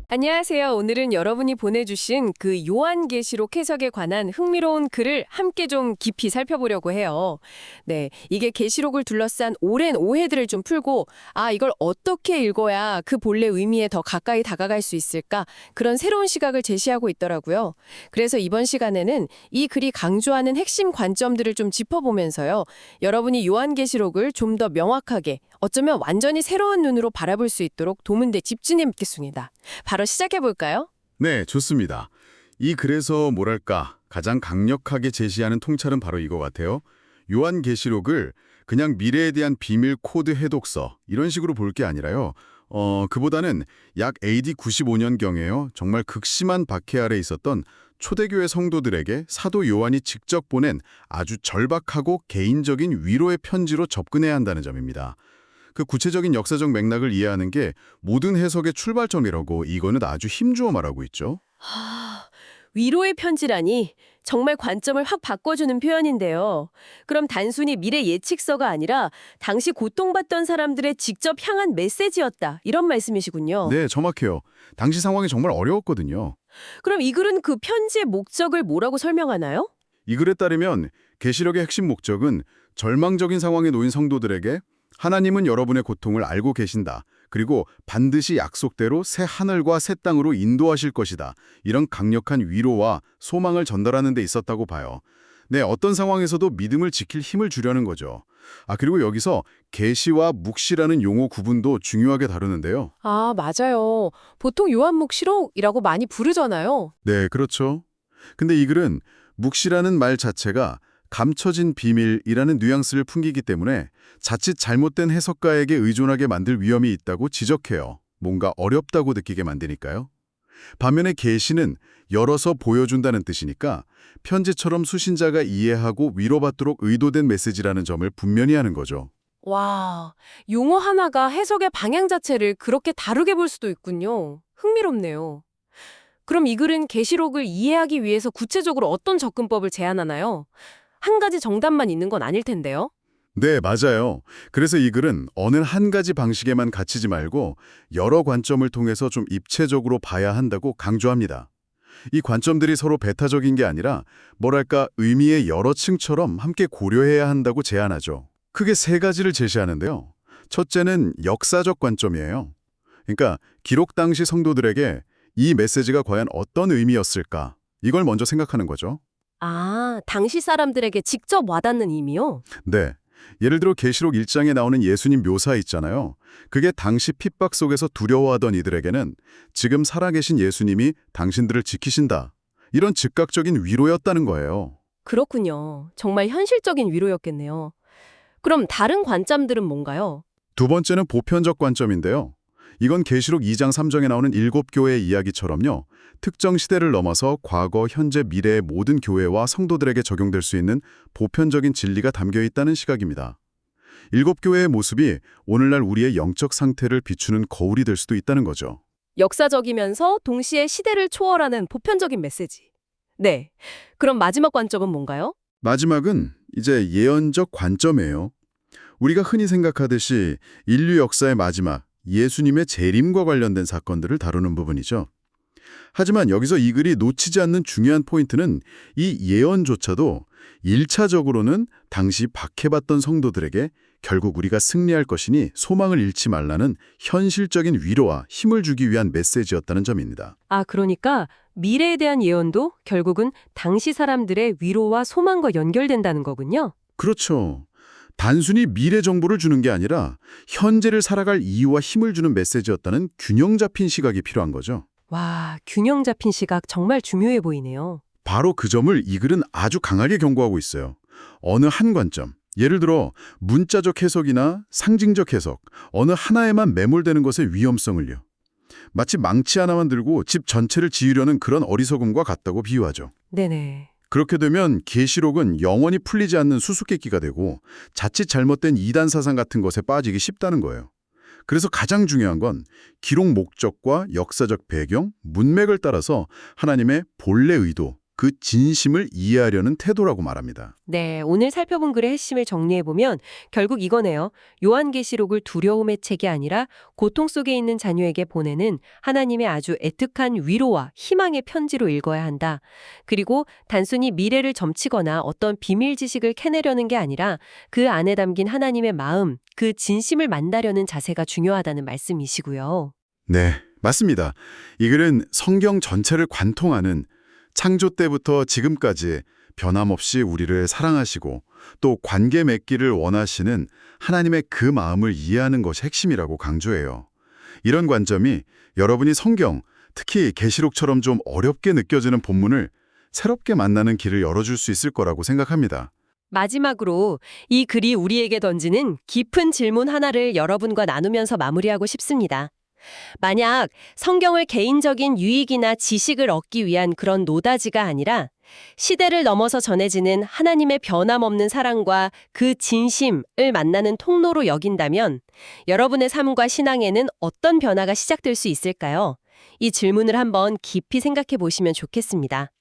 안녕하세요. 오늘은 여러분이 보내주신 그 요한계시록 해석에 관한 흥미로운 글을 함께 좀 깊이 살펴보려고 해요. 네, 이게 계시록을 둘러싼 오랜 오해들을 좀 풀고 이걸 어떻게 읽어야 그 본래 의미에 더 가까이 다가갈 수 있을까? 그런 새로운 시각을 제시하고 있더라고요. 그래서 이번 시간에는 이 글이 강조하는 핵심 관점들을 좀 짚어보면서요. 여러분이 요한계시록을 좀 더 명확하게, 어쩌면 완전히 새로운 눈으로 바라볼 수 있도록 도움을 집중해 뵙겠습니다. 바로 시작해볼까요? 네, 좋습니다. 이 글에서 뭐랄까 가장 강력하게 제시하는 통찰은 바로 이거 같아요. 요한계시록을 그냥 미래에 대한 비밀 코드 해독서 이런 식으로 볼 게 아니라요. 그보다는 약 AD 95년경에요. 정말 극심한 박해 아래 있었던 초대교회 성도들에게 사도 요한이 직접 보낸 아주 절박하고 개인적인 위로의 편지로 접근해야 한다는 점입니다. 그 구체적인 역사적 맥락을 이해하는 게 모든 해석의 출발점이라고 이거는 아주 힘주어 말하고 있죠. 위로의 편지라니 정말 관점을 확 바꿔주는 표현인데요. 그럼 단순히 미래 예측서가 아니라 당시 고통받던 사람들의 직접 향한 메시지였다. 이런 말씀이시군요. 네, 정확해요. 당시 상황이 정말 어려웠거든요. 그럼 이 글은 그 편지의 목적을 뭐라고 설명하나요? 이 글에 따르면 계시록의 핵심 목적은 절망적인 상황에 놓인 성도들에게 하나님은 여러분의 고통을 알고 계신다. 그리고 반드시 약속대로 새 하늘과 새 땅으로 인도하실 것이다. 이런 강력한 위로와 소망을 전달하는 데 있었다고 봐요. 네, 어떤 상황에서도 믿음을 지킬 힘을 주려는 거죠. 그리고 여기서 계시와 묵시라는 용어 구분도 중요하게 다루는데요. 맞아요. 보통 요한묵시록이라고 많이 부르잖아요. 네, 그렇죠. 근데 이 글은 묵시라는 말 자체가 감춰진 비밀이라는 뉘앙스를 풍기기 때문에 자칫 잘못된 해석가에게 의존하게 만들 위험이 있다고 지적해요. 뭔가 어렵다고 느끼게 만드니까요. 반면에 계시는 열어서 보여준다는 뜻이니까 편지처럼 수신자가 이해하고 위로받도록 의도된 메시지라는 점을 분명히 하는 거죠. 와, 용어 하나가 해석의 방향 자체를 그렇게 다르게 볼 수도 있군요. 흥미롭네요. 그럼 이 글은 계시록을 이해하기 위해서 구체적으로 어떤 접근법을 제안하나요? 한 가지 정답만 있는 건 아닐 텐데요. 네, 맞아요. 그래서 이 글은 어느 한 가지 방식에만 갇히지 말고 여러 관점을 통해서 좀 입체적으로 봐야 한다고 강조합니다. 이 관점들이 서로 배타적인 게 아니라 뭐랄까 의미의 여러 층처럼 함께 고려해야 한다고 제안하죠. 크게 세 가지를 제시하는데요. 첫째는 역사적 관점이에요. 그러니까 기록 당시 성도들에게 이 메시지가 과연 어떤 의미였을까? 이걸 먼저 생각하는 거죠. 당시 사람들에게 직접 와닿는 의미요? 네. 예를 들어 계시록 1장에 나오는 예수님 묘사 있잖아요. 그게 당시 핍박 속에서 두려워하던 이들에게는 지금 살아계신 예수님이 당신들을 지키신다. 이런 즉각적인 위로였다는 거예요. 그렇군요. 정말 현실적인 위로였겠네요. 그럼 다른 관점들은 뭔가요? 두 번째는 보편적 관점인데요. 이건 계시록 2장 3장에 나오는 7교회의 이야기처럼요. 특정 시대를 넘어서 과거, 현재, 미래의 모든 교회와 성도들에게 적용될 수 있는 보편적인 진리가 담겨 있다는 시각입니다. 7교회의 모습이 오늘날 우리의 영적 상태를 비추는 거울이 될 수도 있다는 거죠. 역사적이면서 동시에 시대를 초월하는 보편적인 메시지. 네. 그럼 마지막 관점은 뭔가요? 마지막은 이제 예언적 관점이에요. 우리가 흔히 생각하듯이 인류 역사의 마지막, 예수님의 재림과 관련된 사건들을 다루는 부분이죠. 하지만 여기서 이 글이 놓치지 않는 중요한 포인트는 이 예언조차도 1차적으로는 당시 박해받던 성도들에게 결국 우리가 승리할 것이니 소망을 잃지 말라는 현실적인 위로와 힘을 주기 위한 메시지였다는 점입니다. 그러니까 미래에 대한 예언도 결국은 당시 사람들의 위로와 소망과 연결된다는 거군요. 그렇죠. 단순히 미래 정보를 주는 게 아니라 현재를 살아갈 이유와 힘을 주는 메시지였다는 균형 잡힌 시각이 필요한 거죠. 와, 균형 잡힌 시각 정말 중요해 보이네요. 바로 그 점을 이 글은 아주 강하게 경고하고 있어요. 어느 한 관점, 예를 들어 문자적 해석이나 상징적 해석, 어느 하나에만 매몰되는 것의 위험성을요. 마치 망치 하나만 들고 집 전체를 지으려는 그런 어리석음과 같다고 비유하죠. 네네. 그렇게 되면 계시록은 영원히 풀리지 않는 수수께끼가 되고 자칫 잘못된 이단 사상 같은 것에 빠지기 쉽다는 거예요. 그래서 가장 중요한 건 기록 목적과 역사적 배경, 문맥을 따라서 하나님의 본래 의도, 그 진심을 이해하려는 태도라고 말합니다. 네, 오늘 살펴본 글의 핵심을 정리해보면 결국 이거네요. 요한계시록을 두려움의 책이 아니라 고통 속에 있는 자녀에게 보내는 하나님의 아주 애틋한 위로와 희망의 편지로 읽어야 한다. 그리고 단순히 미래를 점치거나 어떤 비밀 지식을 캐내려는 게 아니라 그 안에 담긴 하나님의 마음, 그 진심을 만나려는 자세가 중요하다는 말씀이시고요. 네, 맞습니다. 이 글은 성경 전체를 관통하는 창조 때부터 지금까지 변함없이 우리를 사랑하시고 또 관계 맺기를 원하시는 하나님의 그 마음을 이해하는 것이 핵심이라고 강조해요. 이런 관점이 여러분이 성경, 특히 계시록처럼 좀 어렵게 느껴지는 본문을 새롭게 만나는 길을 열어줄 수 있을 거라고 생각합니다. 마지막으로 이 글이 우리에게 던지는 깊은 질문 하나를 여러분과 나누면서 마무리하고 싶습니다. 만약 성경을 개인적인 유익이나 지식을 얻기 위한 그런 노다지가 아니라 시대를 넘어서 전해지는 하나님의 변함없는 사랑과 그 진심을 만나는 통로로 여긴다면 여러분의 삶과 신앙에는 어떤 변화가 시작될 수 있을까요? 이 질문을 한번 깊이 생각해 보시면 좋겠습니다.